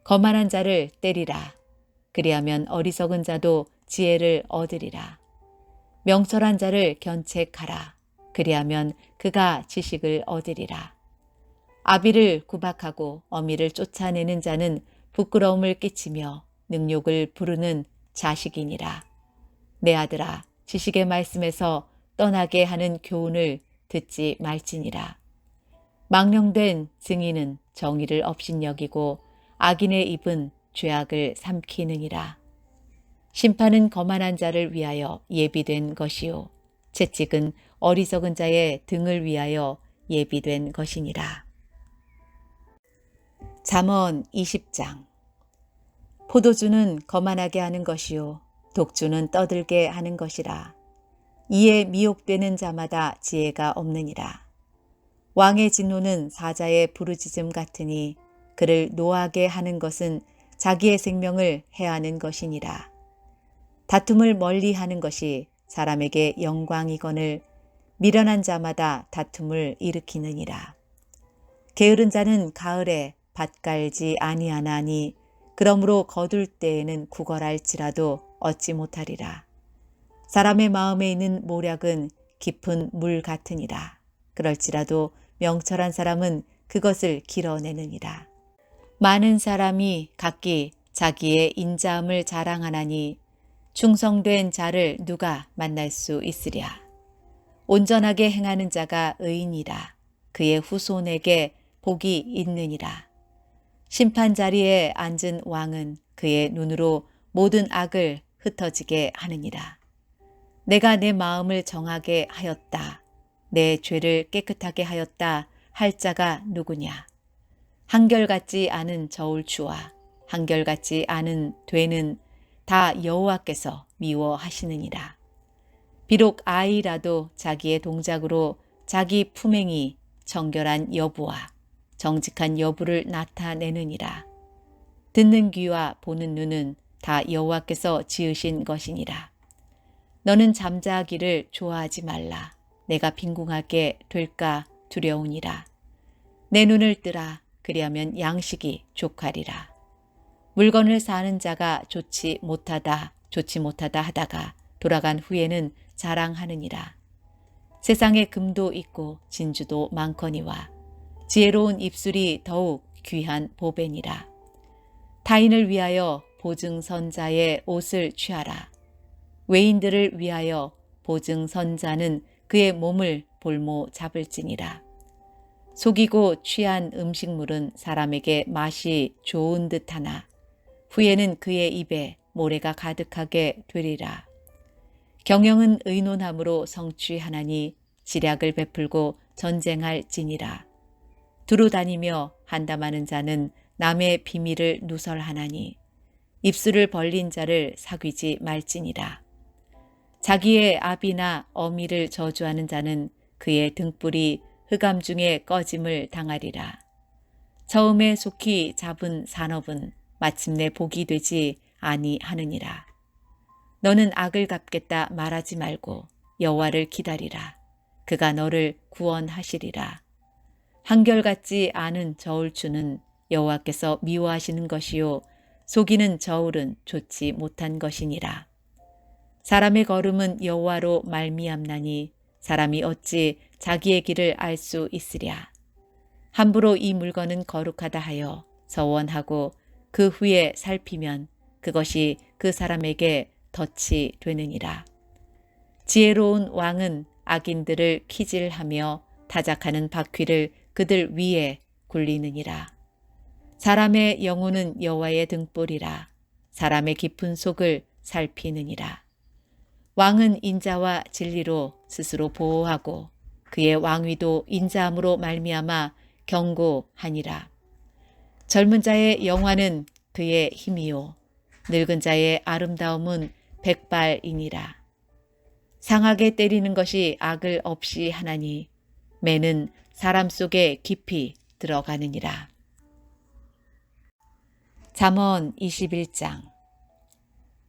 거만한 자를 때리라. 그리하면 어리석은 자도 지혜를 얻으리라. 명철한 자를 견책하라. 그리하면 그가 지식을 얻으리라. 아비를 구박하고 어미를 쫓아내는 자는 부끄러움을 끼치며 능욕을 부르는 자식이니라. 내 아들아, 지식의 말씀에서 떠나게 하는 교훈을 듣지 말지니라. 망령된 증인은 정의를 업신여기고 악인의 입은 죄악을 삼키느니라. 심판은 거만한 자를 위하여 예비된 것이요 채찍은 어리석은 자의 등을 위하여 예비된 것이니라. 잠언 20장. 포도주는 거만하게 하는 것이요 독주는 떠들게 하는 것이라. 이에 미혹되는 자마다 지혜가 없느니라. 왕의 진노는 사자의 부르짖음 같으니 그를 노하게 하는 것은 자기의 생명을 해하는 것이니라. 다툼을 멀리하는 것이 사람에게 영광이거늘 미련한 자마다 다툼을 일으키느니라. 게으른 자는 가을에 밭 갈지 아니하나니 그러므로 거둘 때에는 구걸할지라도 얻지 못하리라. 사람의 마음에 있는 모략은 깊은 물 같으니라. 그럴지라도 명철한 사람은 그것을 길어내느니라. 많은 사람이 각기 자기의 인자함을 자랑하나니 충성된 자를 누가 만날 수 있으랴. 온전하게 행하는 자가 의인이라. 그의 후손에게 복이 있느니라. 심판 자리에 앉은 왕은 그의 눈으로 모든 악을 흩어지게 하느니라. 내가 내 마음을 정하게 하였다. 내 죄를 깨끗하게 하였다 할 자가 누구냐? 한결같지 않은 저울추와 한결같이 않은 되는 다 여호와께서 미워하시느니라. 비록 아이라도 자기의 동작으로 자기 품행이 정결한 여부와 정직한 여부를 나타내느니라. 듣는 귀와 보는 눈은 다 여호와께서 지으신 것이니라. 너는 잠자기를 좋아하지 말라. 내가 빈궁하게 될까 두려우니라. 내 눈을 뜨라. 그리하면 양식이 족하리라. 물건을 사는 자가 좋지 못하다 하다가 돌아간 후에는 자랑하느니라. 세상에 금도 있고 진주도 많거니와 지혜로운 입술이 더욱 귀한 보배니라. 타인을 위하여 보증선자의 옷을 취하라. 외인들을 위하여 보증선자는 그의 몸을 볼모 잡을지니라. 속이고 취한 음식물은 사람에게 맛이 좋은 듯하나 후에는 그의 입에 모래가 가득하게 되리라. 경영은 의논함으로 성취하나니 지략을 베풀고 전쟁할지니라. 두루 다니며 한담하는 자는 남의 비밀을 누설하나니 입술을 벌린 자를 사귀지 말지니라. 자기의 아비나 어미를 저주하는 자는 그의 등불이 흑암 중에 꺼짐을 당하리라. 처음에 속히 잡은 산업은 마침내 복이 되지 아니하느니라. 너는 악을 갚겠다 말하지 말고 여호와를 기다리라. 그가 너를 구원하시리라. 한결같지 않은 저울추는 여호와께서 미워하시는 것이요 속이는 저울은 좋지 못한 것이니라. 사람의 걸음은 여호와로 말미암나니 사람이 어찌 자기의 길을 알 수 있으랴. 함부로 이 물건은 거룩하다 하여 서원하고 그 후에 살피면 그것이 그 사람에게 덫이 되느니라. 지혜로운 왕은 악인들을 키질하며 타작하는 바퀴를 그들 위에 굴리느니라. 사람의 영혼은 여호와의 등불이라. 사람의 깊은 속을 살피느니라. 왕은 인자와 진리로 스스로 보호하고 그의 왕위도 인자함으로 말미암아 경고하니라. 젊은 자의 영화는 그의 힘이요 늙은 자의 아름다움은 백발이니라. 상하게 때리는 것이 악을 없이 하나니 매는 사람 속에 깊이 들어가느니라. 잠언 21장.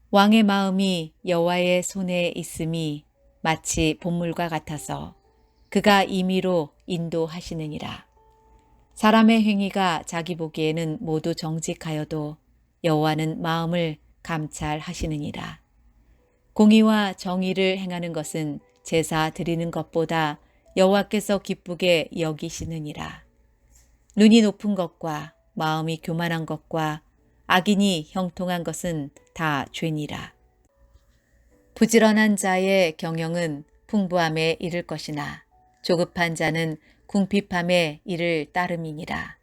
왕의 마음이 여호와의 손에 있음이 마치 본물과 같아서 그가 임의로 인도하시느니라. 사람의 행위가 자기 보기에는 모두 정직하여도 여호와는 마음을 감찰하시느니라. 공의와 정의를 행하는 것은 제사 드리는 것보다 여호와께서 기쁘게 여기시느니라. 눈이 높은 것과 마음이 교만한 것과 악인이 형통한 것은 다 죄니라. 부지런한 자의 경영은 풍부함에 이를 것이나 조급한 자는 궁핍함에 이를 따름이니라.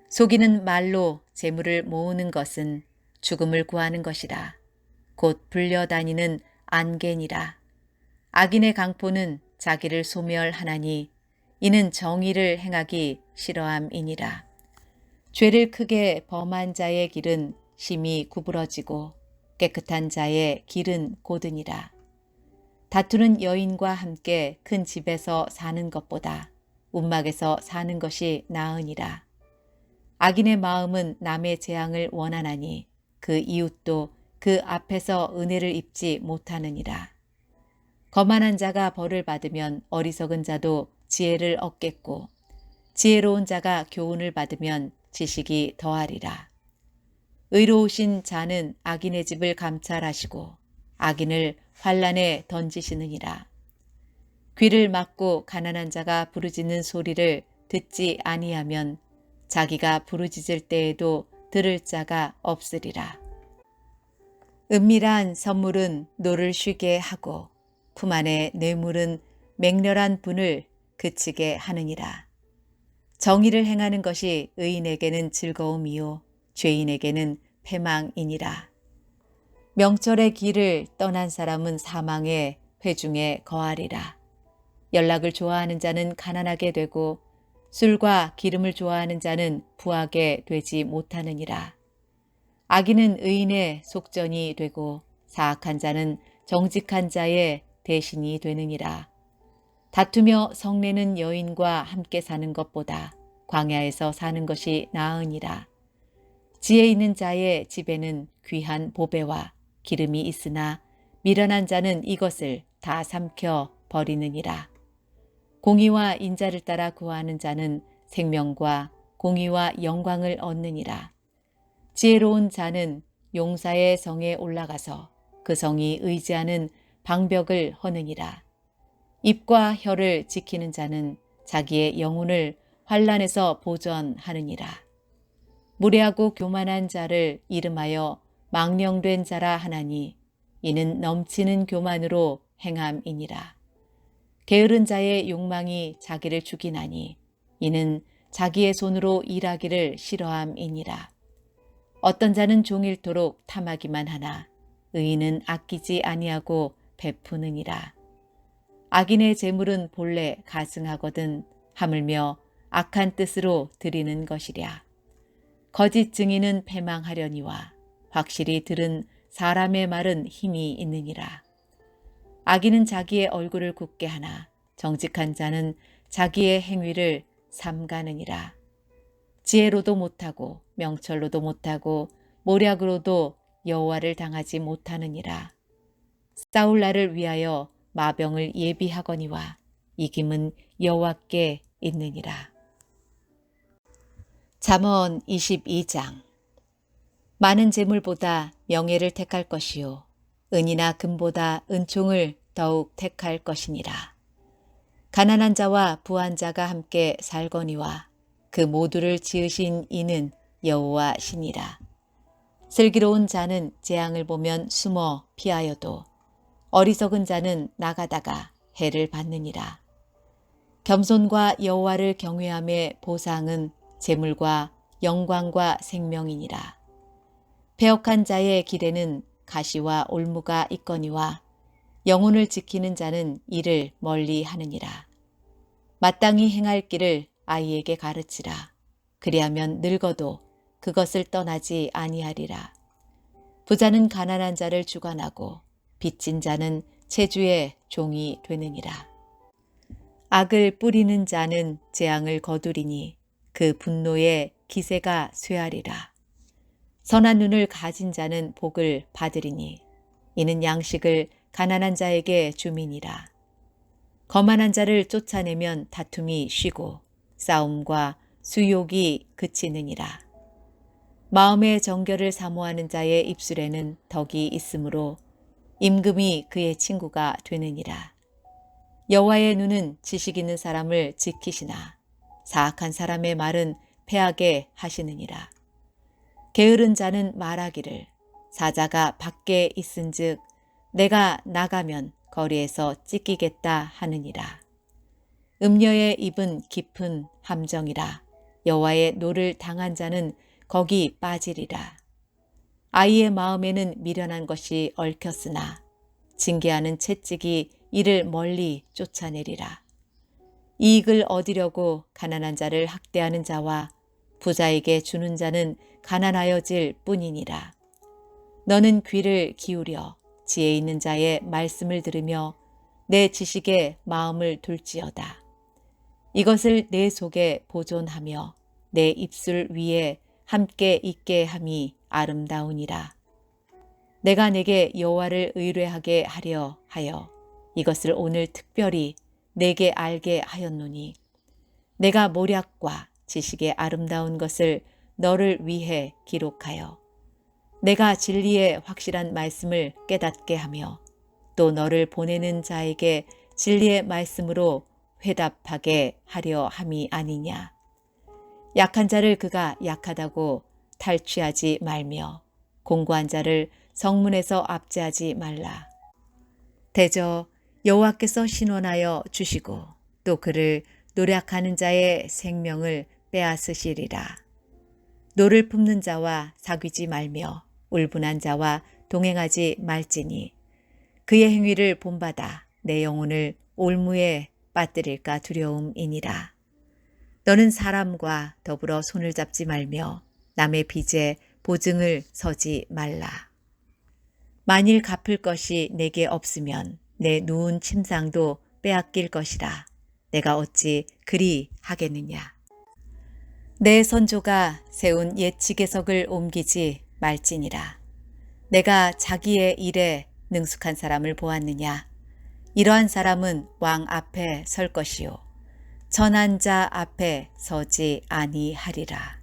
속이는 말로 재물을 모으는 것은 죽음을 구하는 것이라. 곧 불려다니는 안개니라. 악인의 강포는 자기를 소멸하나니 이는 정의를 행하기 싫어함이니라. 죄를 크게 범한 자의 길은 심히 구부러지고 깨끗한 자의 길은 고드니라. 다투는 여인과 함께 큰 집에서 사는 것보다 움막에서 사는 것이 나으니라. 악인의 마음은 남의 재앙을 원하나니 그 이웃도 그 앞에서 은혜를 입지 못하느니라. 거만한 자가 벌을 받으면 어리석은 자도 지혜를 얻겠고 지혜로운 자가 교훈을 받으면 지식이 더하리라. 의로우신 자는 악인의 집을 감찰하시고 악인을 환란에 던지시느니라. 귀를 막고 가난한 자가 부르짖는 소리를 듣지 아니하면 자기가 부르짖을 때에도 들을 자가 없으리라. 은밀한 선물은 노를 쉬게 하고 품 안의 뇌물은 맹렬한 분을 그치게 하느니라. 정의를 행하는 것이 의인에게는 즐거움이요 죄인에게는 패망이니라. 명철의 길을 떠난 사람은 사망의 회중에 거하리라. 연락을 좋아하는 자는 가난하게 되고 술과 기름을 좋아하는 자는 부하게 되지 못하느니라. 악인은 의인의 속전이 되고 사악한 자는 정직한 자의 대신이 되느니라. 다투며 성내는 여인과 함께 사는 것보다 광야에서 사는 것이 나으니라. 지혜 있는 자의 집에는 귀한 보배와 기름이 있으나 미련한 자는 이것을 다 삼켜 버리느니라. 공의와 인자를 따라 구하는 자는 생명과 공의와 영광을 얻느니라. 지혜로운 자는 용사의 성에 올라가서 그 성이 의지하는 방벽을 허느니라. 입과 혀를 지키는 자는 자기의 영혼을 환난에서 보전하느니라. 무례하고 교만한 자를 이름하여 망령된 자라 하나니 이는 넘치는 교만으로 행함이니라. 게으른 자의 욕망이 자기를 죽이나니 이는 자기의 손으로 일하기를 싫어함이니라. 어떤 자는 종일토록 탐하기만 하나 의인은 아끼지 아니하고 베푸느니라. 악인의 재물은 본래 가증하거든 하물며 악한 뜻으로 드리는 것이랴. 거짓 증인은 패망하려니와 확실히 들은 사람의 말은 힘이 있느니라. 악인은 자기의 얼굴을 굽게 하나 정직한 자는 자기의 행위를 삼가느니라. 지혜로도 못하고 명철로도 못하고 모략으로도 여호와를 당하지 못하느니라. 싸울 날을 위하여 마병을 예비하거니와 이김은 여호와께 있느니라. 잠언 22장. 많은 재물보다 명예를 택할 것이요 은이나 금보다 은총을 더욱 택할 것이니라. 가난한 자와 부한 자가 함께 살거니와 그 모두를 지으신 이는 여호와 신이라. 슬기로운 자는 재앙을 보면 숨어 피하여도 어리석은 자는 나가다가 해를 받느니라. 겸손과 여호와를 경외함의 보상은 재물과 영광과 생명이니라. 배역한 자의 길에는 가시와 올무가 있거니와 영혼을 지키는 자는 이를 멀리 하느니라. 마땅히 행할 길을 아이에게 가르치라. 그리하면 늙어도 그것을 떠나지 아니하리라. 부자는 가난한 자를 주관하고 빚진 자는 체주의 종이 되느니라. 악을 뿌리는 자는 재앙을 거두리니 그 분노의 기세가 쇠하리라. 선한 눈을 가진 자는 복을 받으리니 이는 양식을 가난한 자에게 주민이라. 거만한 자를 쫓아내면 다툼이 쉬고 싸움과 수욕이 그치느니라. 마음의 정결을 사모하는 자의 입술에는 덕이 있으므로 임금이 그의 친구가 되느니라. 여호와의 눈은 지식 있는 사람을 지키시나 사악한 사람의 말은 패하게 하시느니라. 게으른 자는 말하기를 사자가 밖에 있은즉 내가 나가면 거리에서 찢기겠다 하느니라. 음녀의 입은 깊은 함정이라. 여호와의 노를 당한 자는 거기 빠지리라. 아이의 마음에는 미련한 것이 얽혔으나 징계하는 채찍이 이를 멀리 쫓아내리라. 이익을 얻으려고 가난한 자를 학대하는 자와 부자에게 주는 자는 가난하여질 뿐이니라. 너는 귀를 기울여 지혜 있는 자의 말씀을 들으며 내 지식에 마음을 둘지어다. 이것을 내 속에 보존하며 내 입술 위에 함께 있게 함이 아름다우니라. 내가 내게 여호와를 의뢰하게 하려 하여 이것을 오늘 특별히 내게 알게 하였노니 내가 모략과 지식의 아름다운 것을 너를 위해 기록하여 내가 진리의 확실한 말씀을 깨닫게 하며 또 너를 보내는 자에게 진리의 말씀으로 회답하게 하려 함이 아니냐. 약한 자를 그가 약하다고 탈취하지 말며 공고한 자를 성문에서 압제하지 말라. 대저 여호와께서 신원하여 주시고 또 그를 노력하는 자의 생명을 빼앗으시리라. 노를 품는 자와 사귀지 말며 울분한 자와 동행하지 말지니 그의 행위를 본받아 내 영혼을 올무에 빠뜨릴까 두려움이니라. 너는 사람과 더불어 손을 잡지 말며 남의 빚에 보증을 서지 말라. 만일 갚을 것이 내게 없으면 내 누운 침상도 빼앗길 것이라. 내가 어찌 그리 하겠느냐. 내 선조가 세운 옛 지계석을 옮기지 말지니라. 내가 자기의 일에 능숙한 사람을 보았느냐. 이러한 사람은 왕 앞에 설 것이요. 전한 자 앞에 서지 아니하리라.